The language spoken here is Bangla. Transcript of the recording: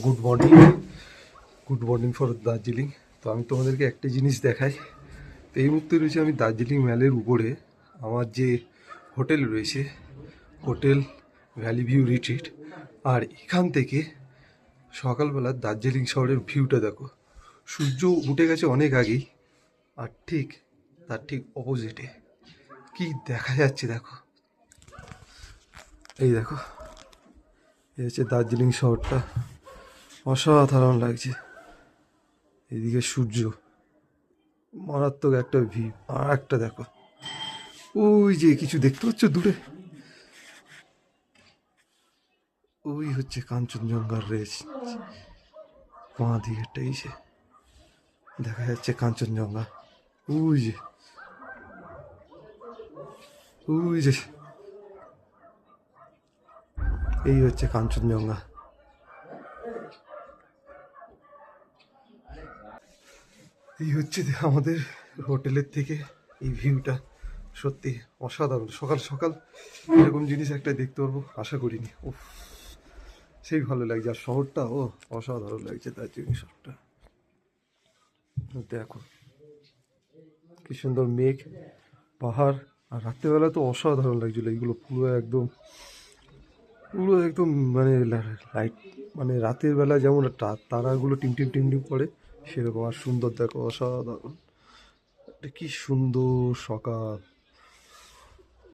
Good morning, good morning for Darjeeling. তো আমি তোমাদেরকে একটা জিনিস দেখাই। তো এই মুহূর্তে রয়েছে আমি দার্জিলিং ম্যালের উপরে। আমার যে হোটেল রয়েছে, হোটেল ভ্যালি ভিউ রিট্রিট। আর এখান থেকে সকালবেলা দার্জিলিং শহরের ভিউটা দেখো। সূর্য উঠে গেছে অনেক আগেই, আর তার ঠিক অপোজিটে কি দেখা যাচ্ছে দেখো। এই দেখো, এই হচ্ছে দার্জিলিং শহরটা, অসাধারণ লাগছে। এদিকে সূর্য, মারাত্মক একটা ভিউ। আর একটা দেখো, ওই যে কিছু দেখতে পাচ্ছ দূরে, ওই হচ্ছে কাঞ্চনজঙ্ঘার রেস। বাঁ দিকেরটা এই যে দেখা যাচ্ছে কাঞ্চনজঙ্ঘা। ওই যে, ওই যে, এই হচ্ছে কাঞ্চনজঙ্ঘা। এই হচ্ছে আমাদের হোটেলের থেকে এই ভিউটা। সত্যি অসাধারণ। সকাল সকাল এরকম জিনিস একটা দেখতে পারবো আশা করিনি। ও, সেই ভালো লাগছে। আর শহরটা অসাধারণ লাগছে দার্জিলিং শহরটা। দেখো কি সুন্দর মেঘ, পাহাড়। আর রাত্রেবেলা তো অসাধারণ লাগছিল। এইগুলো পুরো একদম মানে লাইট, মানে রাতের বেলা যেমন তারাগুলো টিম টিম টিম টিম করে, সেরকম। আর সুন্দর দেখো, অসাধারণ। এটা কি সুন্দর সকাল।